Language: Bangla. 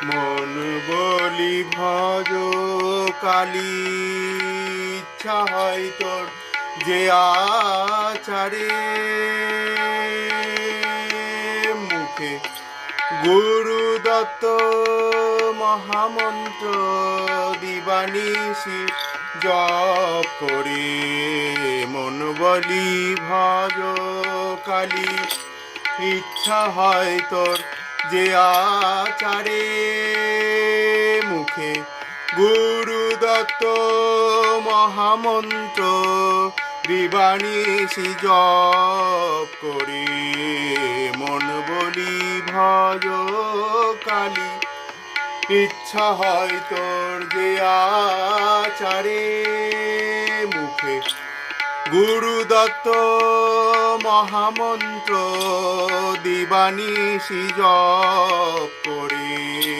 মন বলি ভজ কালী, ইচ্ছা হয় তোর যে আচারে মুখে গুরু দত্ত মহামন্ত্র দিবানিশি জপ করে। মন বলি ভজ কালী, ইচ্ছা হয় তোর যে আচারে মুখে গুরু দত্ত মহামন্ত্র দিবানিশি জপ করে। মন বলি ভজ কালী, ইচ্ছা হয় তোর যে আচারে মুখে গুরু দত্ত মহামন্ত্র দিবানিশি জপ করে।